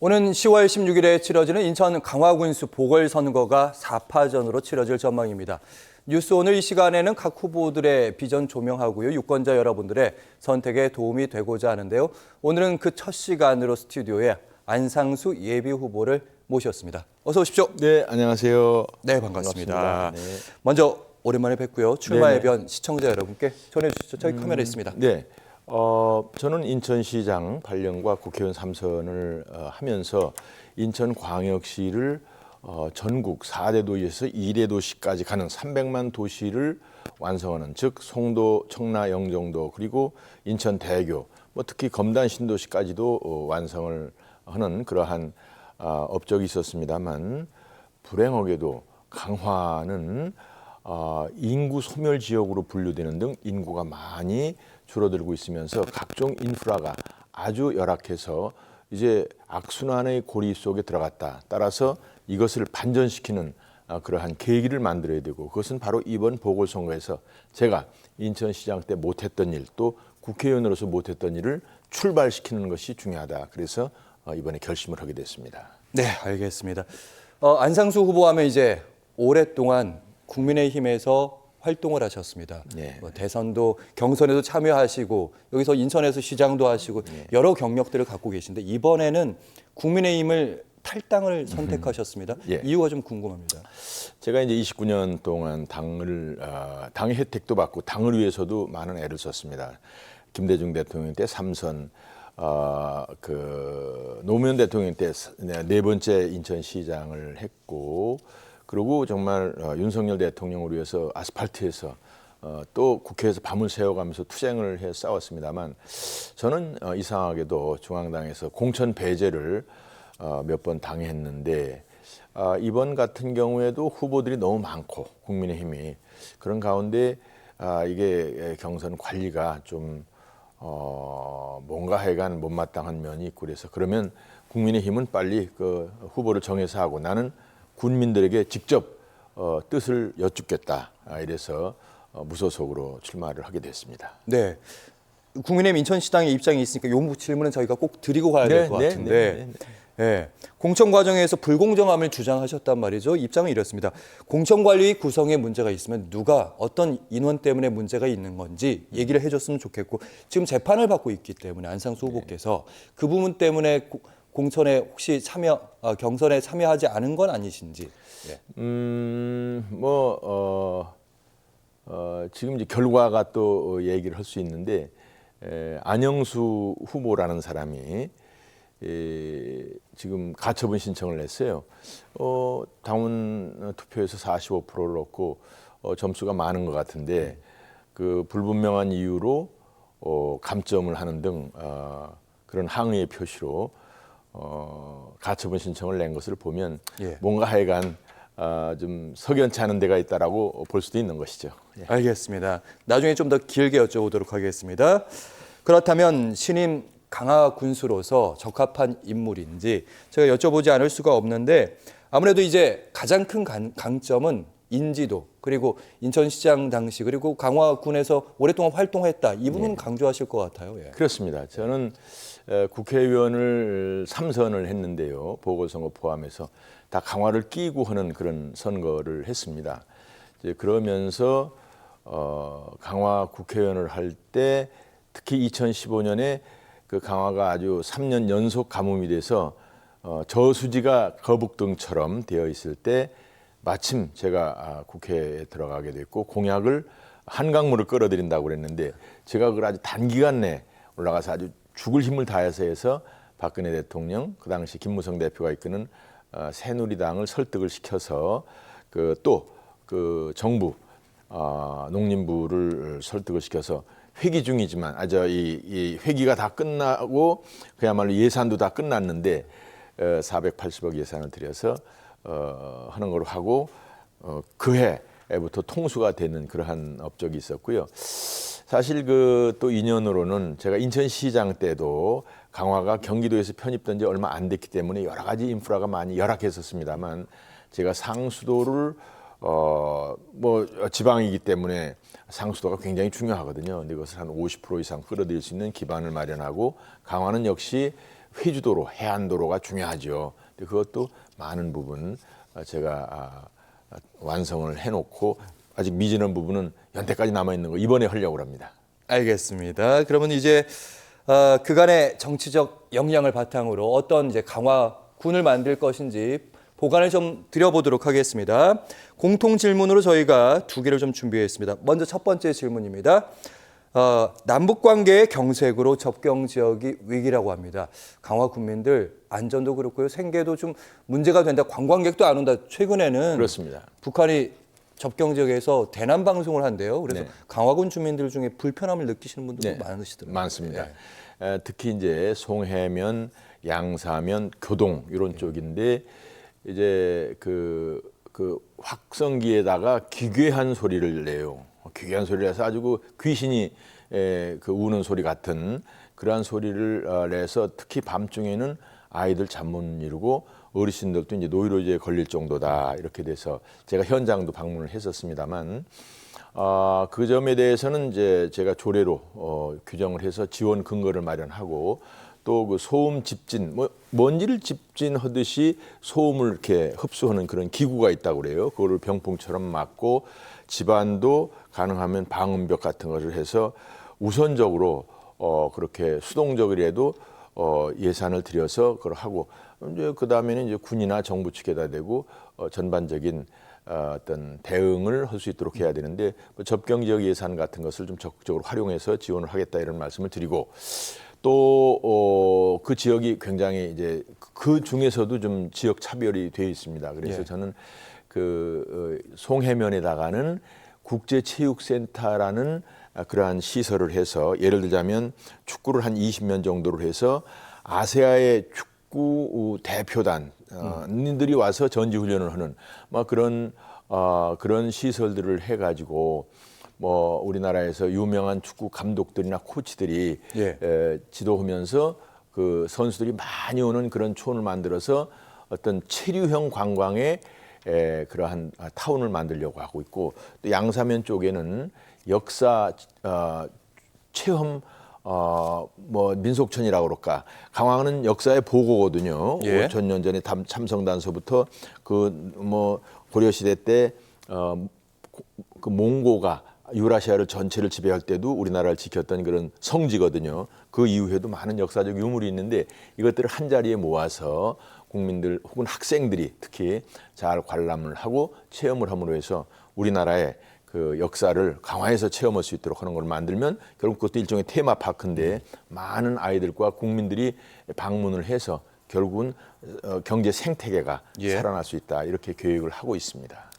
오는 10월 16일에 치러지는 인천 강화군수 보궐선거가 4파전으로 치러질 전망입니다. 뉴스 오늘 이 시간에는 각 후보들의 비전 조명하고요. 유권자 여러분들의 선택에 도움이 되고자 하는데요. 오늘은 그 첫 시간으로 스튜디오에 안상수 예비 후보를 모셨습니다. 어서 오십시오. 네, 안녕하세요. 네, 반갑습니다. 네. 먼저 오랜만에 뵙고요. 출마의 네네. 변 시청자 여러분께 전해주시죠. 저희 카메라 있습니다. 네, 저는 인천시장 8년과 국회의원 3선을 하면서 인천광역시를 전국 4대 도시에서 2대 도시까지 가는 300만 도시를 완성하는, 즉 송도, 청라, 영종도, 그리고 인천 대교, 특히 검단 신도시까지도 완성을 하는 그러한 업적이 있었습니다만, 불행하게도 강화는 인구 소멸 지역으로 분류되는 등 인구가 많이 줄어들고 있으면서 각종 인프라가 아주 열악해서 이제 악순환의 고리 속에 들어갔다. 따라서 이것을 반전시키는 그러한 계기를 만들어야 되고, 그것은 바로 이번 보궐선거에서 제가 인천시장 때 못했던 일, 또 국회의원으로서 못했던 일을 출발시키는 것이 중요하다. 그래서 이번에 결심을 하게 됐습니다. 네, 알겠습니다. 안상수 후보 하면 이제 오랫동안 국민의힘에서 활동을 하셨습니다. 네. 대선도 경선에도 참여하시고 여기서 인천에서 시장도 하시고 여러 경력들을 갖고 계신데 이번에는 국민의힘을 탈당을 선택하셨습니다. 예. 이유가 좀 궁금합니다. 제가 이제 29년 동안 당의 혜택도 받고 당을 위해서도 많은 애를 썼습니다. 김대중 대통령 때 3선, 노무현 대통령 때 네 번째 인천시장을 했고, 그리고 정말 윤석열 대통령을 위해서 아스팔트에서 또 국회에서 밤을 새워가면서 투쟁을 해 싸웠습니다만, 저는 이상하게도 중앙당에서 공천 배제를 몇 번 당했는데, 이번 같은 경우에도 후보들이 너무 많고 국민의힘이 그런 가운데 이게 경선 관리가 좀 뭔가 하여간 못마땅한 면이 있고, 그래서 그러면 국민의힘은 빨리 그 후보를 정해서 하고 나는 군민들에게 직접 뜻을 여쭙겠다. 이래서 무소속으로 출마를 하게 됐습니다. 네, 국민의힘 인천시장의 입장이 있으니까 요 질문은 저희가 꼭 드리고 가야 될 것 같은데 네. 공천 과정에서 불공정함을 주장하셨단 말이죠. 입장은 이렇습니다. 공천관리 구성에 문제가 있으면 누가 어떤 인원 때문에 문제가 있는 건지 얘기를 해줬으면 좋겠고, 지금 재판을 받고 있기 때문에 안상수 후보께서 그 부분 때문에 공천에 혹시 경선에 참여하지 않은 건 아니신지. 네. 지금 이제 결과가 또 얘기를 할 수 있는데, 안영수 후보라는 사람이 지금 가처분 신청을 냈어요. 당원 투표에서 45%를 얻고 점수가 많은 것 같은데, 그 불분명한 이유로 감점을 하는 등 그런 항의의 표시로 가처분 신청을 낸 것을 보면 뭔가 하여간 좀 석연치 않은 데가 있다라고 볼 수도 있는 것이죠. 예. 알겠습니다. 나중에 좀 더 길게 여쭤보도록 하겠습니다. 그렇다면 신임 강화 군수로서 적합한 인물인지 제가 여쭤보지 않을 수가 없는데, 아무래도 이제 가장 큰 강점은 인지도, 그리고 인천시장 당시 그리고 강화군에서 오랫동안 활동했다, 이 부분 강조하실 것 같아요. 예. 그렇습니다. 저는 국회의원을 3선을 했는데요. 보궐선거 포함해서 다 강화를 끼고 하는 그런 선거를 했습니다. 이제 그러면서 강화 국회의원을 할 때 특히 2015년에 그 강화가 아주 3년 연속 가뭄이 돼서 저수지가 거북등처럼 되어 있을 때 마침 제가 국회에 들어가게 됐고, 공약을 한강물을 끌어들인다고 그랬는데 제가 그걸 아주 단기간 내에 올라가서 아주 죽을 힘을 다해서 해서 박근혜 대통령, 그 당시 김무성 대표가 이끄는 새누리당을 설득을 시켜서 그 정부 농림부를 설득을 시켜서 회기 중이지만 이 회기가 다 끝나고 그야말로 예산도 다 끝났는데 480억 예산을 들여서 하는 걸로 하고 그 해부터 통수가 되는 그러한 업적이 있었고요. 사실 또 인연으로는 제가 인천시장 때도 강화가 경기도에서 편입된 지 얼마 안 됐기 때문에 여러 가지 인프라가 많이 열악했었습니다만, 제가 상수도를 지방이기 때문에 상수도가 굉장히 중요하거든요. 근데 이것을 한 50% 이상 끌어들일 수 있는 기반을 마련하고, 강화는 역시 회주도로, 해안도로가 중요하죠. 근데 그것도 많은 부분 제가 완성을 해놓고 아직 미진한 부분은 연태까지 남아 있는 거 이번에 하려고 합니다. 알겠습니다. 그러면 이제 그간의 정치적 역량을 바탕으로 어떤 이제 강화군을 만들 것인지 보관을 좀 드려보도록 하겠습니다. 공통 질문으로 저희가 두 개를 좀 준비했습니다. 먼저 첫 번째 질문입니다. 남북 관계의 경색으로 접경 지역이 위기라고 합니다. 강화 군민들 안전도 그렇고요, 생계도 좀 문제가 된다. 관광객도 안 온다. 최근에는 그렇습니다. 북한이 접경 지역에서 대남 방송을 한대요. 그래서 네. 강화군 주민들 중에 불편함을 느끼시는 분들도 네, 많으시더라고요. 많습니다. 네. 특히 이제 송해면, 양사면, 교동 이런 쪽인데 이제 그 확성기에다가 기괴한 소리를 내요. 기괴한 소리를 해서 아주 그 귀신이 그 우는 소리 같은 그러한 소리를 내서 특히 밤중에는 아이들 잠 못 이루고 어르신들도 이제 노이로제에 걸릴 정도다 이렇게 돼서 제가 현장도 방문을 했었습니다만 그 점에 대해서는 이제 제가 조례로 규정을 해서 지원 근거를 마련하고 또 그 소음 집진, 먼지를 집진하듯이 소음을 이렇게 흡수하는 그런 기구가 있다고 그래요. 그거를 병풍처럼 막고 집안도 가능하면 방음벽 같은 것을 해서 우선적으로 그렇게 수동적이라도 예산을 들여서 그걸 하고 이제 그 다음에는 이제 군이나 정부 측에다 대고 전반적인 어떤 대응을 할 수 있도록 해야 되는데 접경 지역 예산 같은 것을 좀 적극적으로 활용해서 지원을 하겠다 이런 말씀을 드리고 또 그 지역이 굉장히 이제 그 중에서도 좀 지역 차별이 되어 있습니다. 그래서 예. 저는 송해면에다가는 국제체육센터라는 그러한 시설을 해서 예를 들자면 축구를 한 20면 정도를 해서 아세아의 축구 대표단들이 와서 전지훈련을 하는 막 그런 시설들을 해가지고 우리나라에서 유명한 축구 감독들이나 코치들이 지도하면서 그 선수들이 많이 오는 그런 촌을 만들어서 어떤 체류형 관광의 그러한 타운을 만들려고 하고 있고 또 양사면 쪽에는 역사 체험 민속촌이라고 그럴까 강화는 역사의 보고거든요. 5,000년 전에 참성단서부터 고려 시대 때 그 몽고가 유라시아를 전체를 지배할 때도 우리나라를 지켰던 그런 성지거든요. 그 이후에도 많은 역사적 유물이 있는데 이것들을 한 자리에 모아서 국민들 혹은 학생들이 특히 잘 관람을 하고 체험을 함으로 해서 우리나라의 그 역사를 강화해서 체험할 수 있도록 하는 걸 만들면 결국 그것도 일종의 테마파크인데 많은 아이들과 국민들이 방문을 해서 결국은 경제 생태계가 살아날 수 있다 이렇게 계획을 하고 있습니다.